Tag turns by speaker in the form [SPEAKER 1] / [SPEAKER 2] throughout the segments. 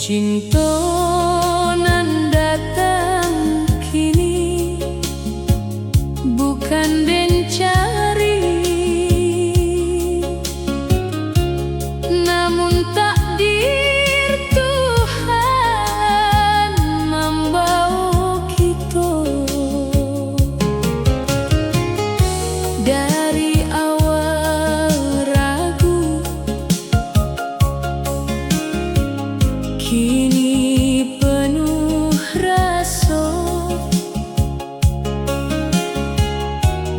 [SPEAKER 1] Cinta nan datang kini bukan den cari, namun takdir Tuhan membawa kita. Dari awal ragu, kini penuh rasa,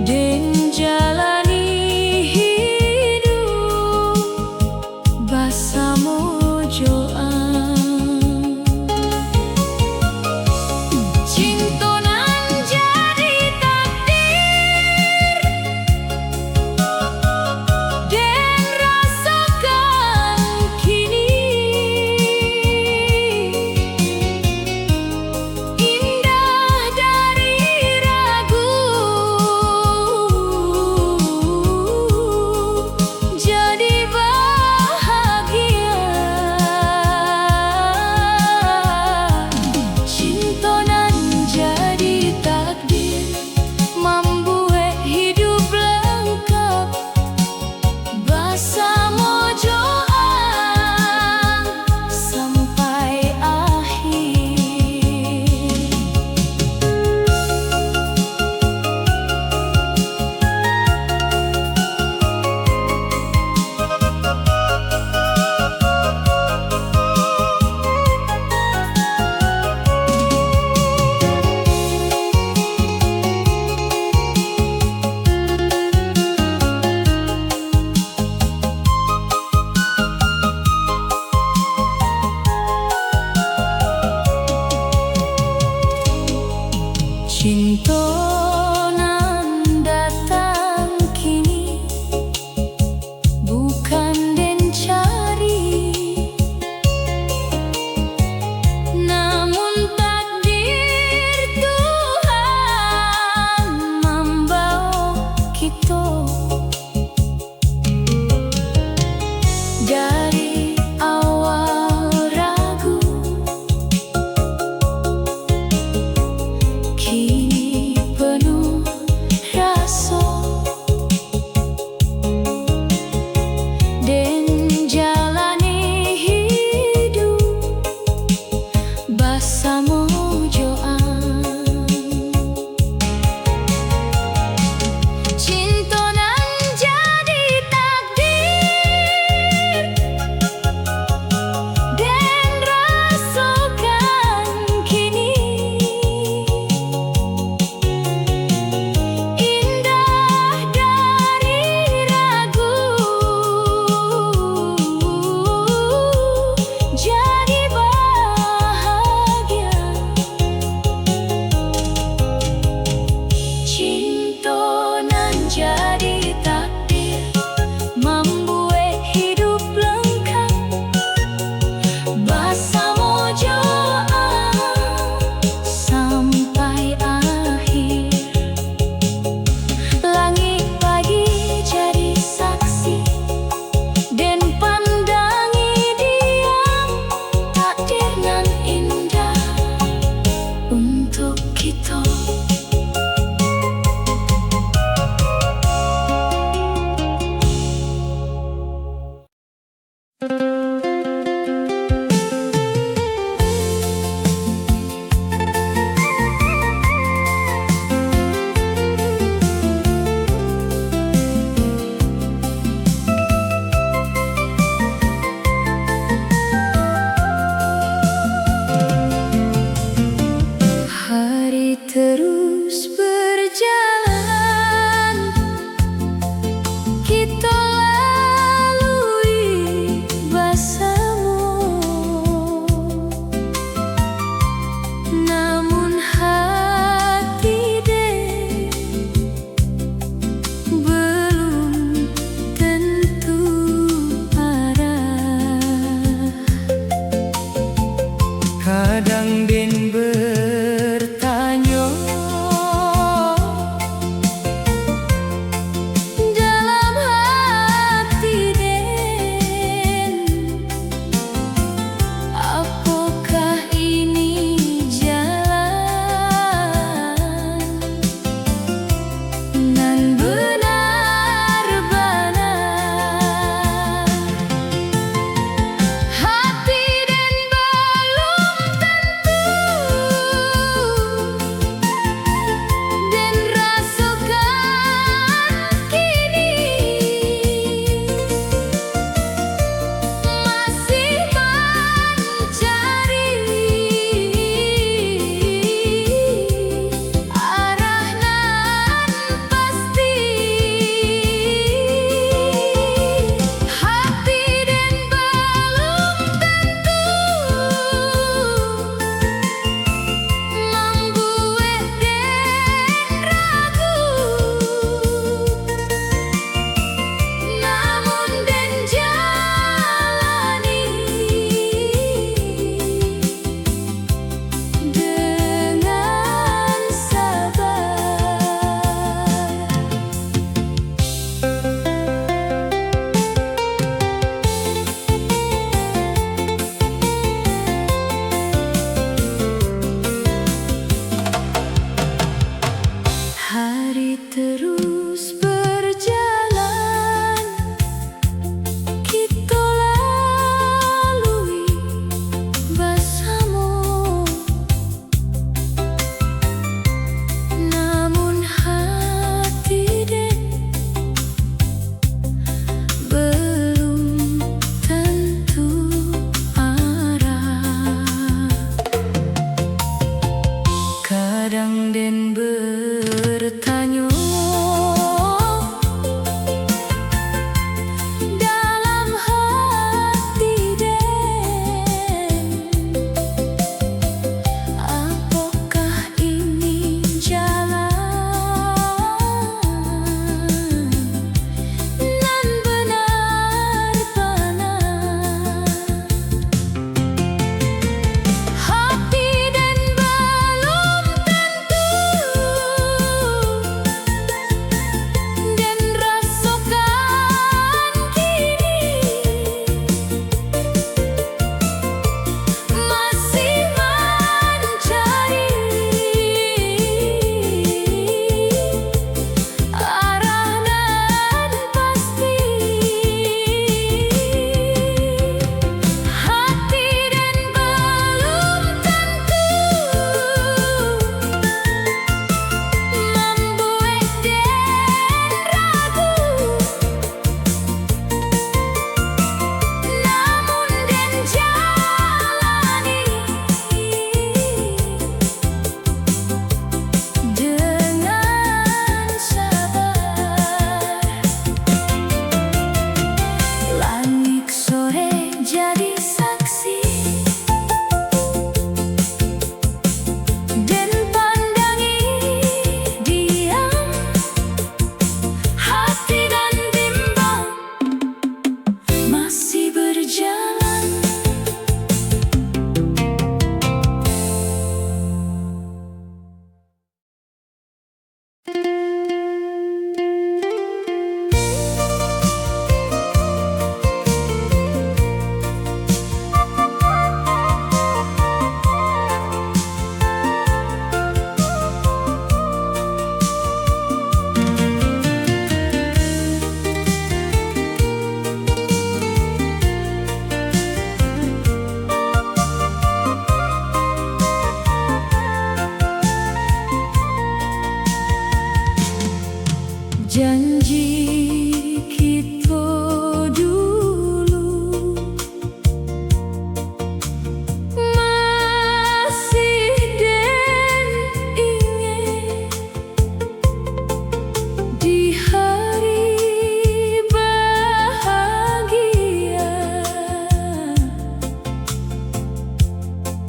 [SPEAKER 1] dan jalani hidup bersama Joan. Cinta nan jadi takdir, dan rasakan kini indah dari ragu, jadi bahagia. Cinta nan jadi takdir membuat hidup lengkap bersama Joan sampai akhir. Cinta nan datang kini bukan den cari, namun takdir Tuhan membawa kita. Dari awal ragu, kini penuh rasa, dan jalani hidup bersama Joan. Cinta nan jadi takdir, dan rasakan kini indah dari ragu, jadi bahagia. Cinta nan jadi takdir membuat hidup lengkap bersama Joan sampai akhir. Langit pagi jadi saksi, dan pandangi dia takdir nan indah untuk kita. Hari terus berjalan, kita lalui bersama, namun hati dek belum tentu arah. Kadang den bertanya dalam hati den, apa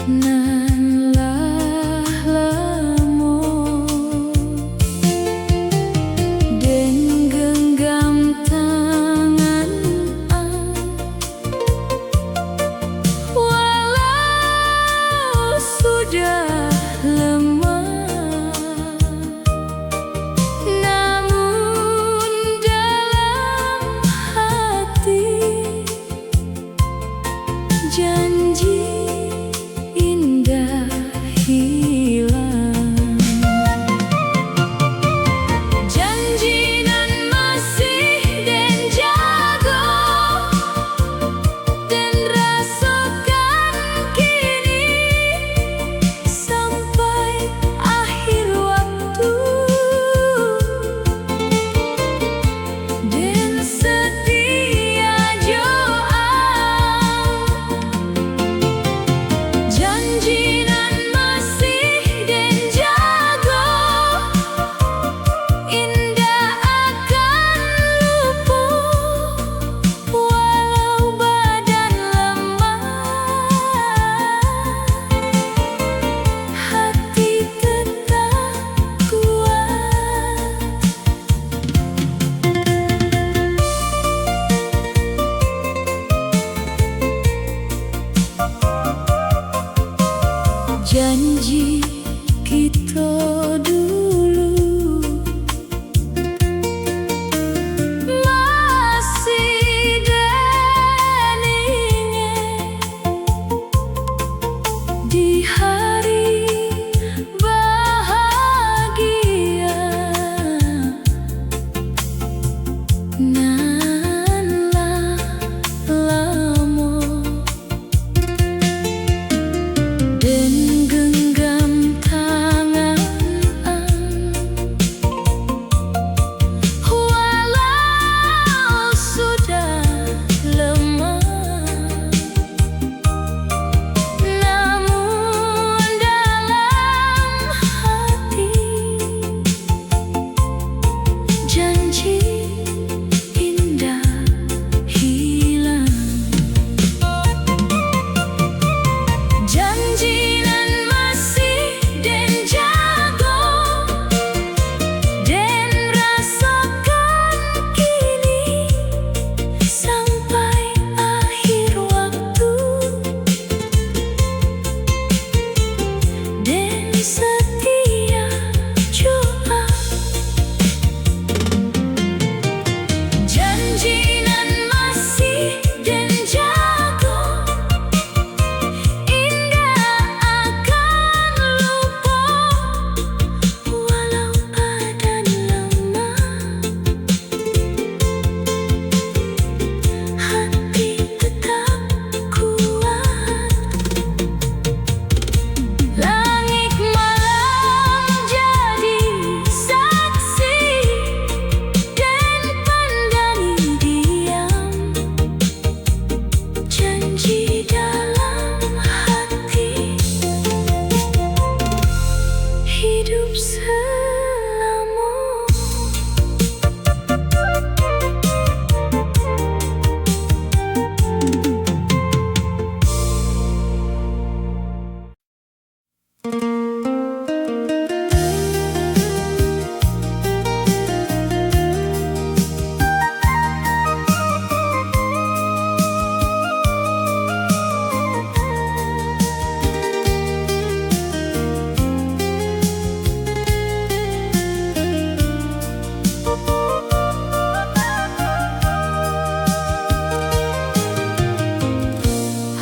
[SPEAKER 1] nan lamo den genggam tangan walau sudah lemah, namun dalam hati janji indah hilang. Janji nan masih den jago, den rasakan kini sampai akhir waktu, den setia doa. Janji nan masih den jago, indah akan lumpuh walau badan lemah, hati tetap kuat. Janji kita dulu masih den ingat di hari bahagia nan lamo den genggam tangan walau sudah lemah, namun dalam hati janji indah hilang. Janji nan masih den jago, den rasakan kini sampai akhir waktu, den setia doa. Janji nan masih den jago, indah akan lumpuh walau badan lemah, hati tetap kuat. Langit malam jadi saksi, dan pandang diam janji dalam hati hidup selama.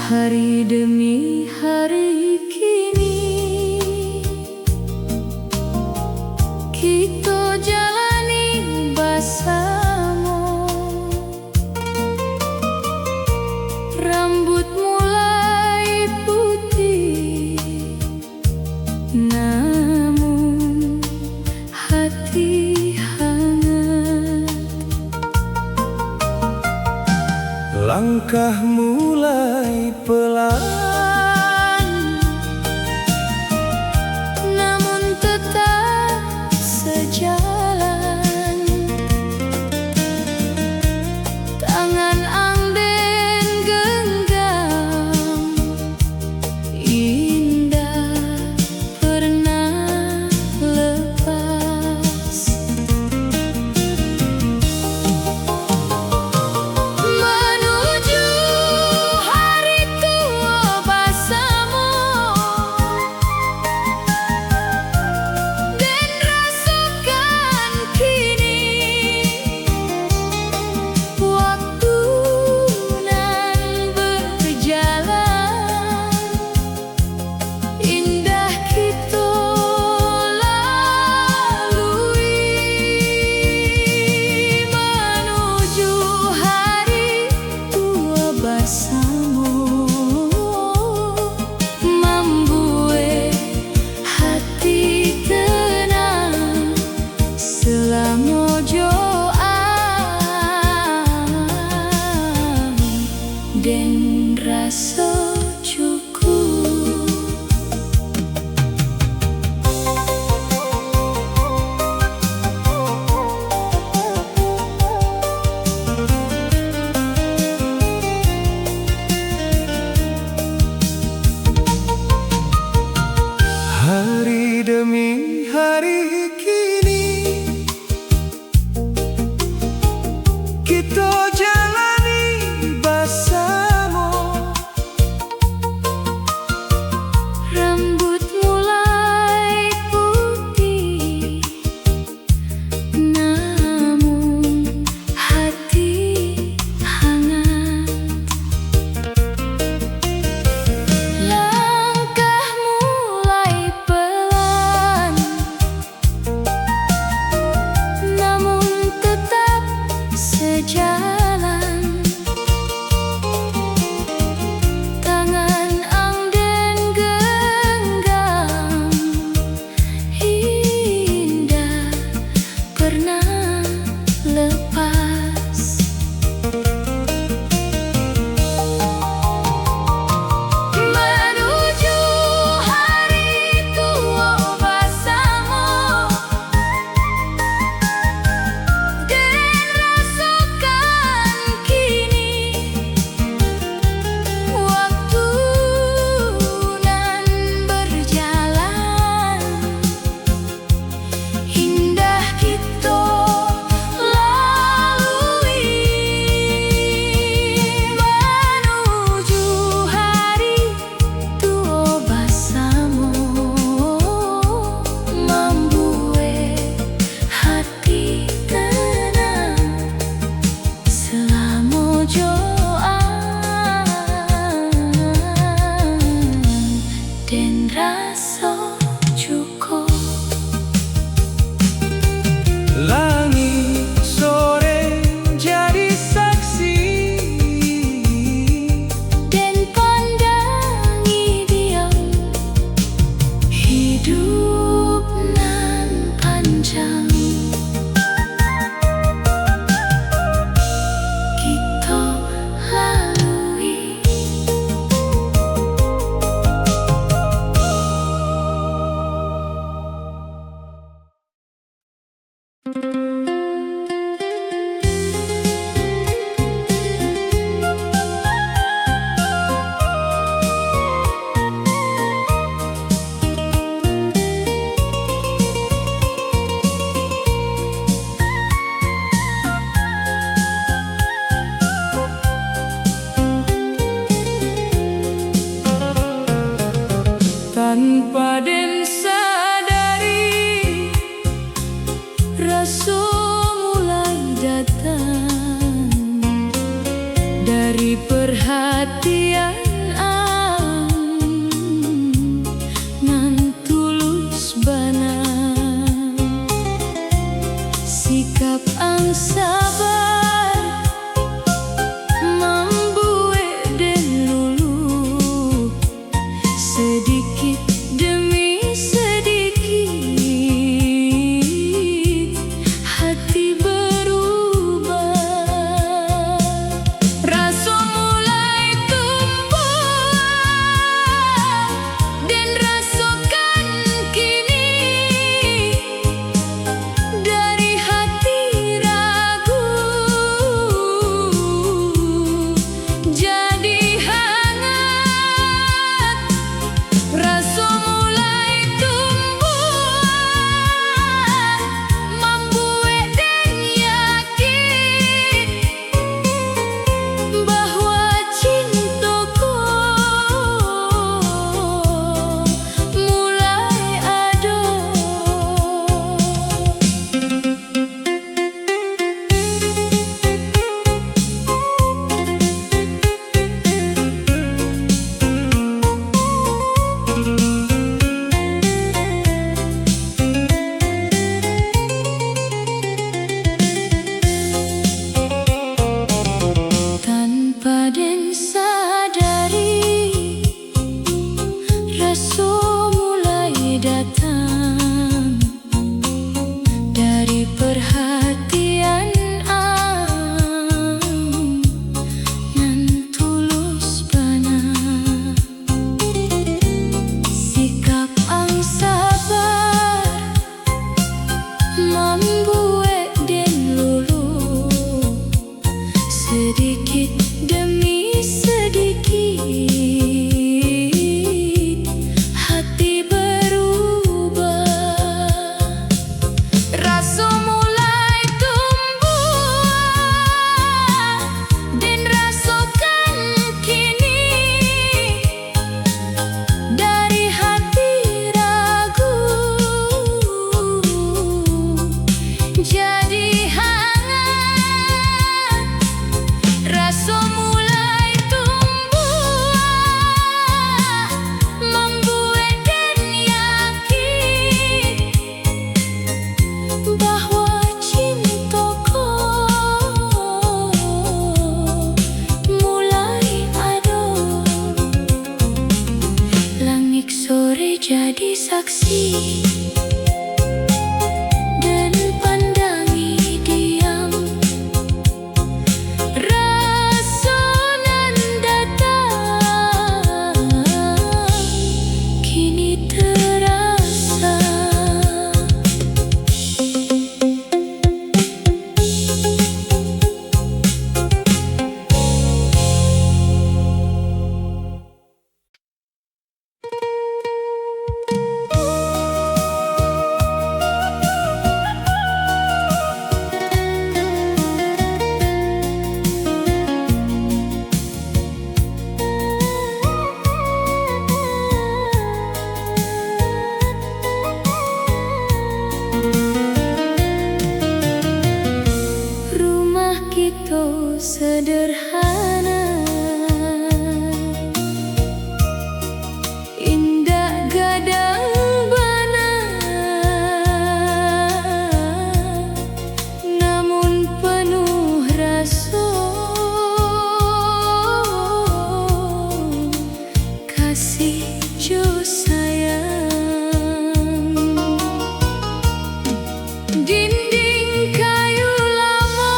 [SPEAKER 1] Hari demi hari kini kita jalani bersama. Rambut mulai putih, namun hati hangat.
[SPEAKER 2] Langkah mulai pelan,
[SPEAKER 1] jadi saksi dan pandangi diam. Rasonan datang kini terasa. Sederhana, indah gadang bana, namun penuh rasa kasih jo sayang. Dinding kayu lama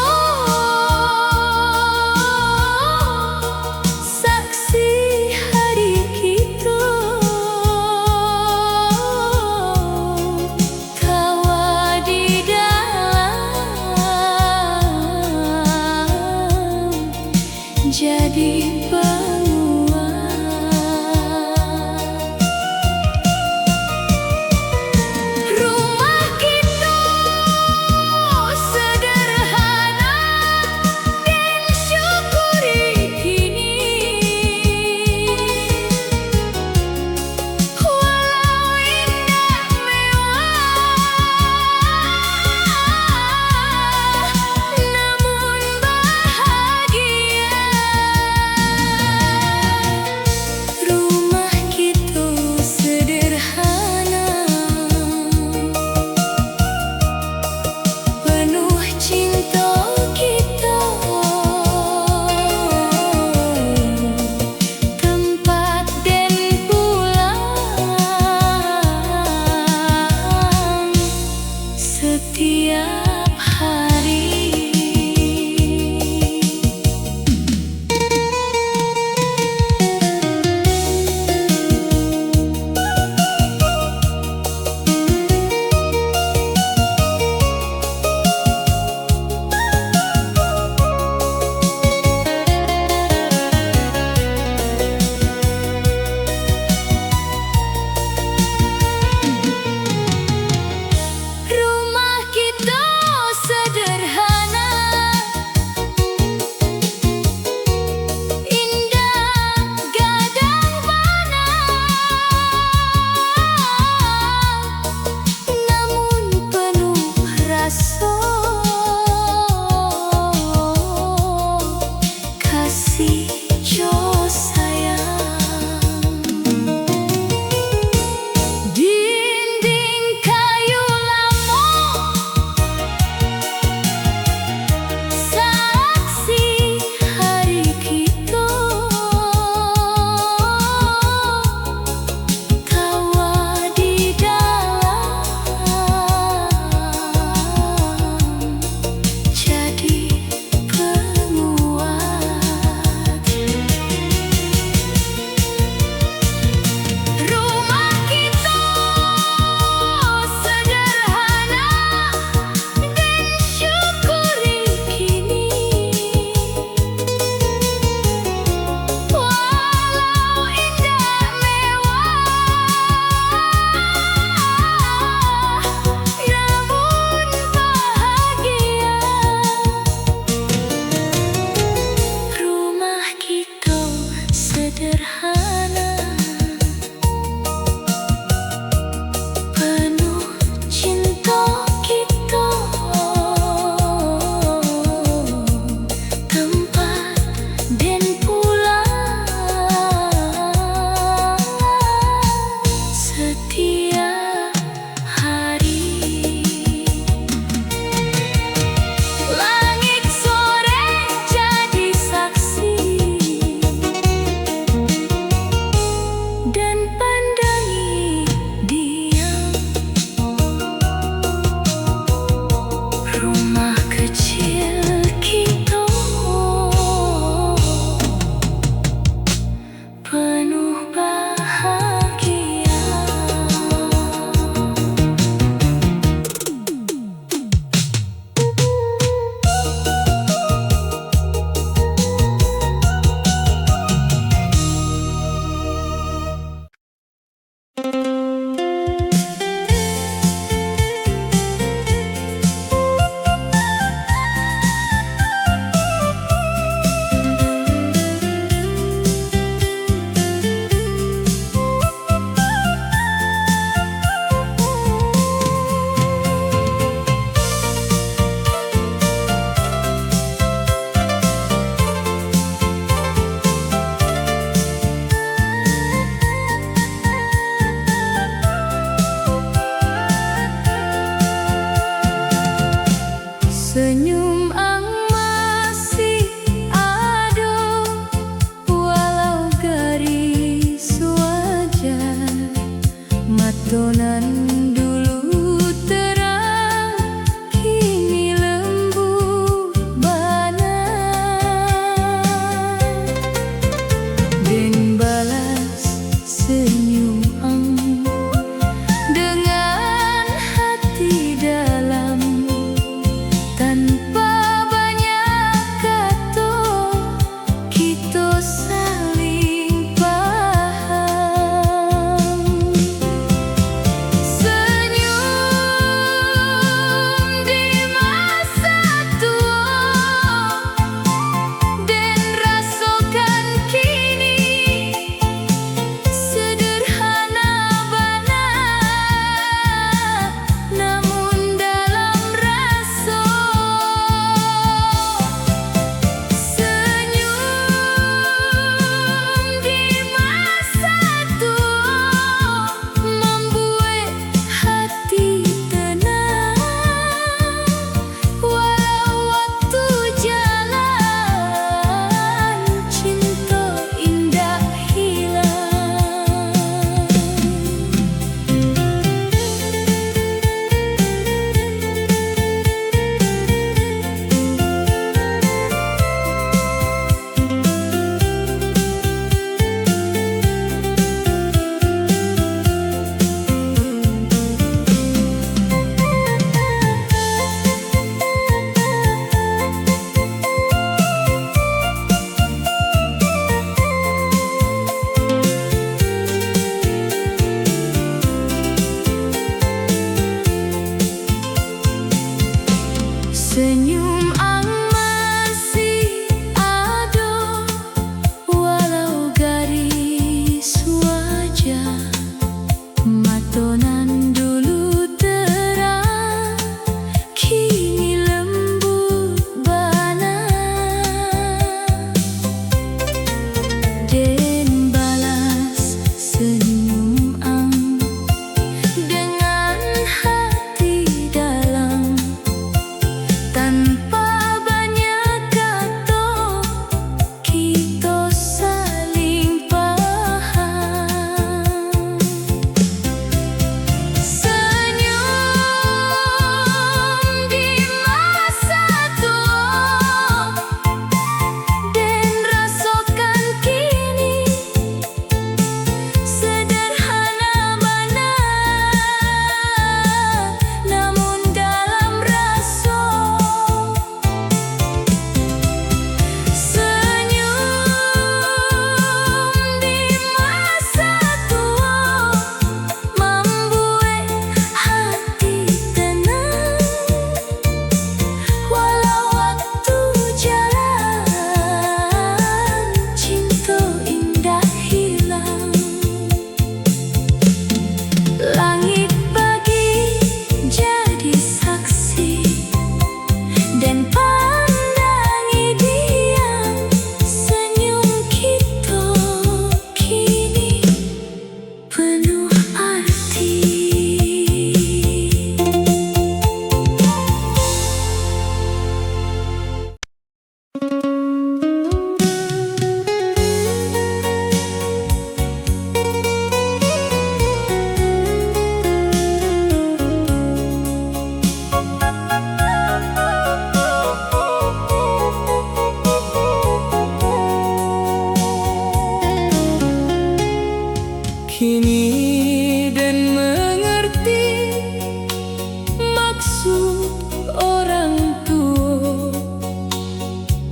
[SPEAKER 1] jadi penguat. Rumah kita sederhana dan syukuri kini, walau indah mewah, namun bahagia. Rumah kita sederhana, penuh cinta kita, tempat dan pulang setiap hari. Rumah kita sederhana, indah gadang bana, namun penuh rasa kasih jo sayang. Dinding kayu lama saksi hari kita, tawa di dalam jadi penguat. Rumah kita sederhana dan syukuri kini, walau indah mewah, namun bahagia. Rumah kita sederhana, penuh cinta kita, tempat dan pulang setiap hari. Langit sore jadi saksi dan pandangi Senyum ang masih ada, walau garis wajah. Matonan dulu terang, kini lembut bana. Den balas senyum ang dengan hati dalam. Tanpa banyak kata, kita saling paham. Senyum di masa tua, dan rasakan kini. Sederhana bana, namun dalam rasa. Senyum di masa tua membuat hati tenang, walau waktu jalan, cinta indah hilang. Senyum ang masih ada, walau garis wajah. Matonan dulu terang, kini lembut bana. Den balas senyum ang dengan hati dalam. Tanpa banyak kata, kita saling paham. Senyum di masa tua, dan rasakan kini. Sederhana bana, namun dalam rasa. Senyum di masa tua membuat hati tenang, walau waktu jalan, cinta indah hilang. Langit pagi jadi saksi, dan pandangi diam senyum kita kini penuh arti. Kini dan mengerti maksud orang tua,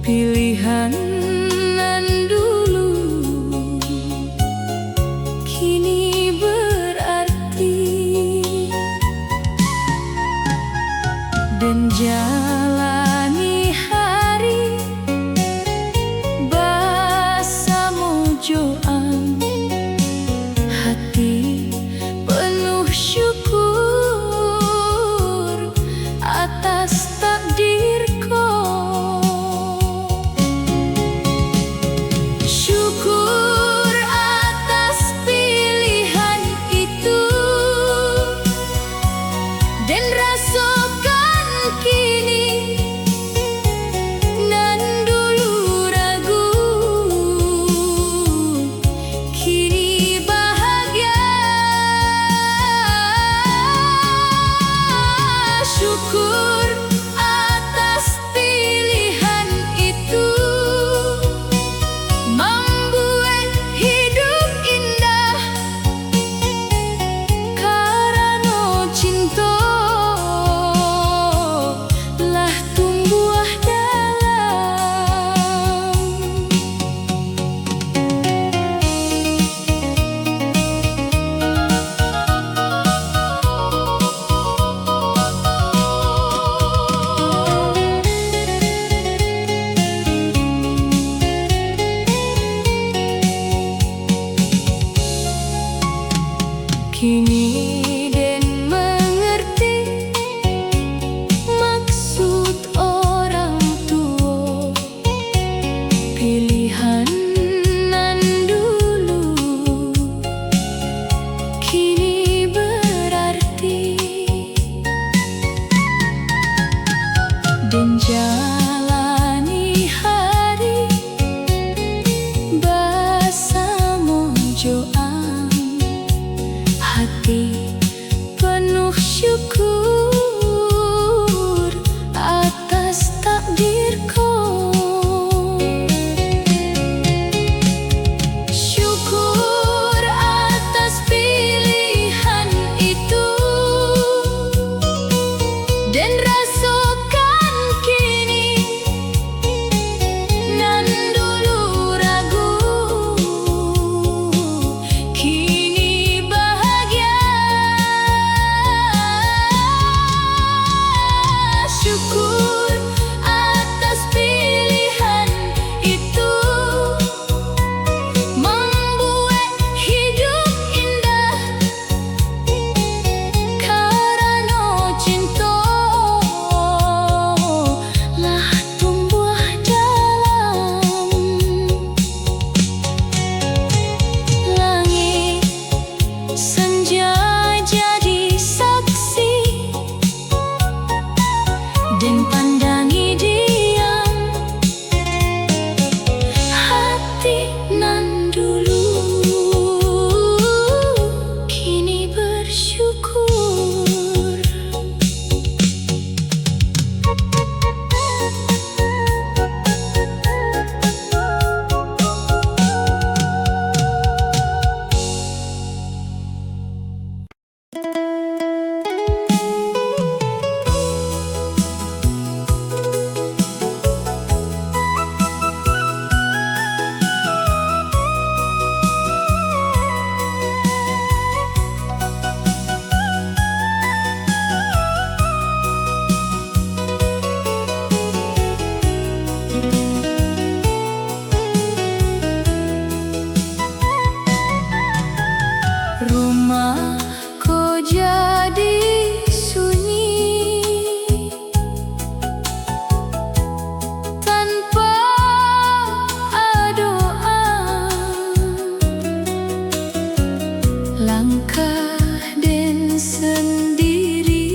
[SPEAKER 1] pilihan nan dulu kini berarti. Kini Den mengerti maksud orang tua, pilihan nan dulu kini berarti. Den jalani hari bersama Joang, hati penuh syukur atas takdirku. Syukur atas pilihan itu, dan rasakan kini nan dulu ragu kini bahagia. Syukur atas pilihan itu, membuat hidup indah karena cinta lah tumbuh dalam langit. Senja jadi saksi, dan pandangi diam hati nan dulu kini bersyukur. Rumahku jadi sunyi tanpa doa. Langkah Den sendiri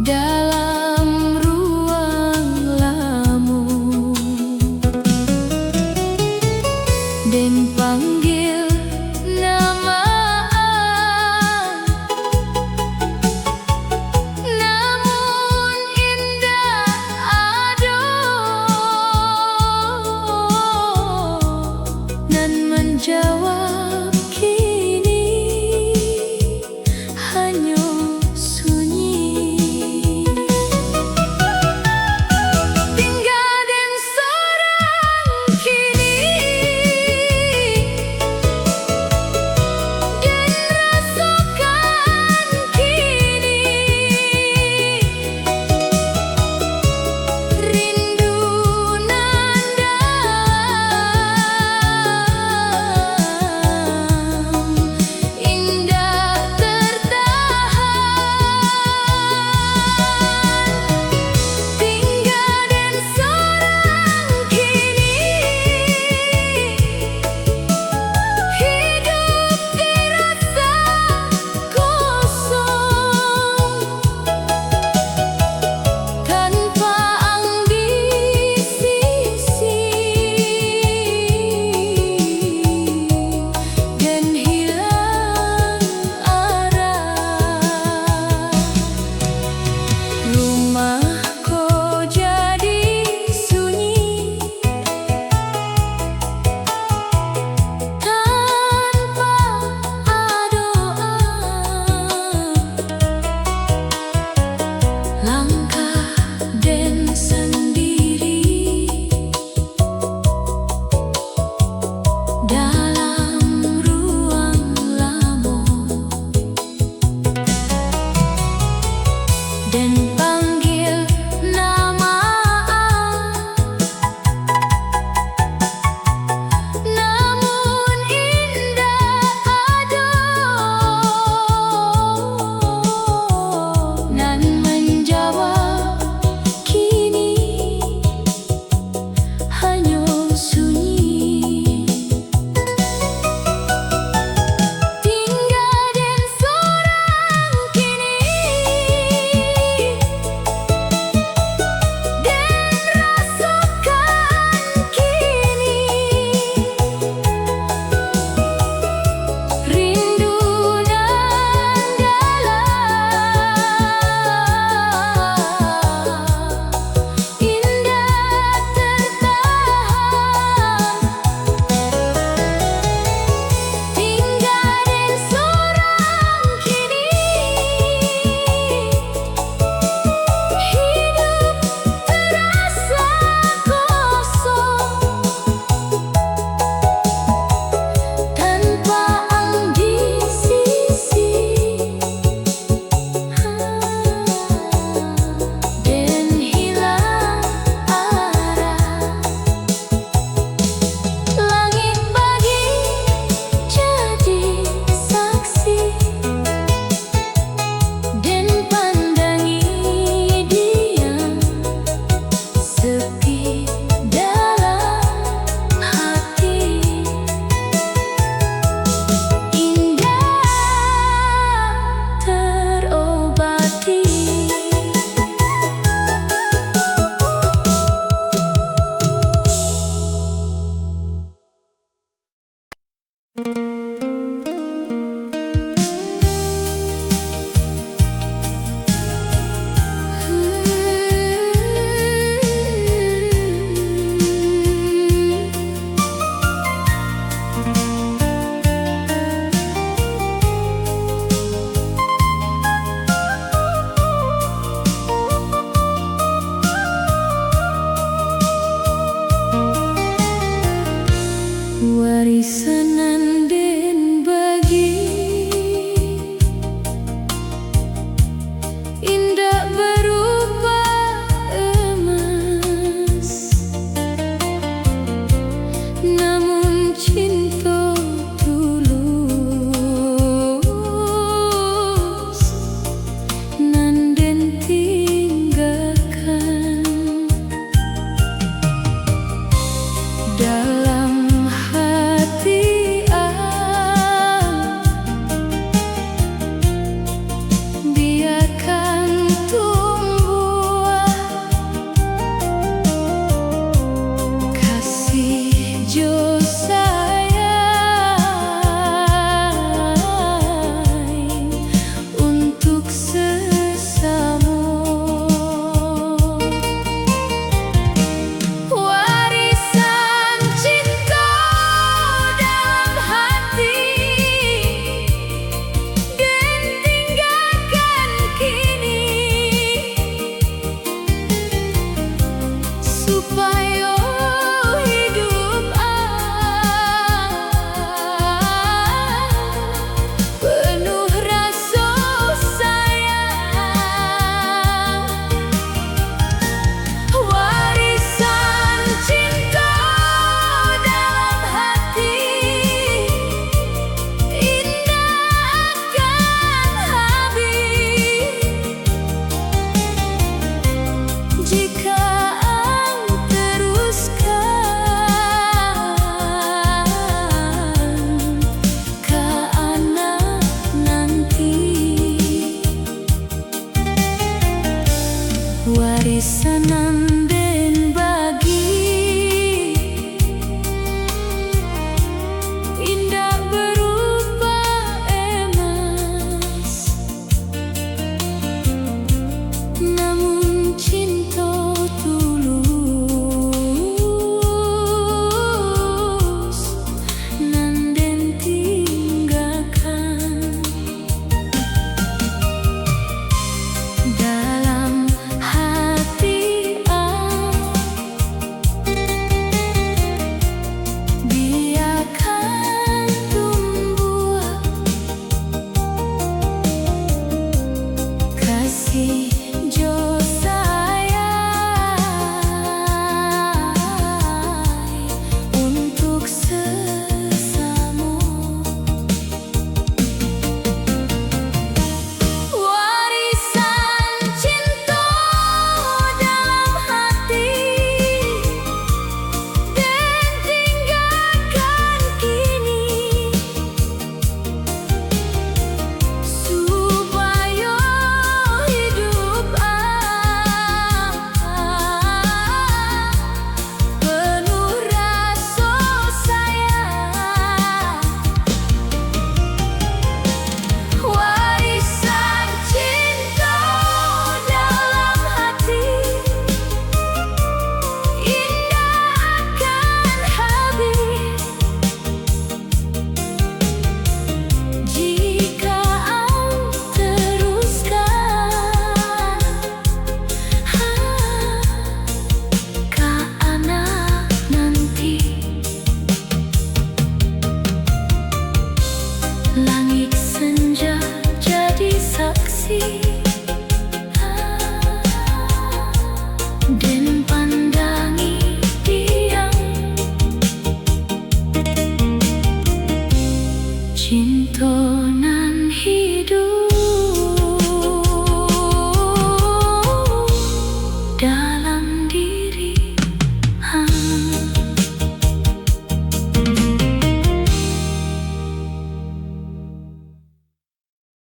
[SPEAKER 1] dalam ruang lamun, Den panggil nama, namun indah ado nan menjawab kini hanya sunyi. Tinggal Den sorang kini, dan rasakan kini rindu nan dalam indah tertahan. Tinggal Den sorang kini, hidup terasa kosong tanpa ambisi, dan hilang arah. Rumahku jadi sunyi tanpa doa. Langkah Den sendiri dalam ruang lamun, dan panggil nama, namun indah Warisan anden bagi indah berupa emas, namun cinta tulus nanden tinggalkan dalam supaya hidup penuh rasa sayang. Warisan cinta dalam hati indah akan habis jika warisan anden bagi indah berupa emas, namun cinta tulus nanden tinggalkan dalam langit senja jadi saksi dan pandangi diam cinta.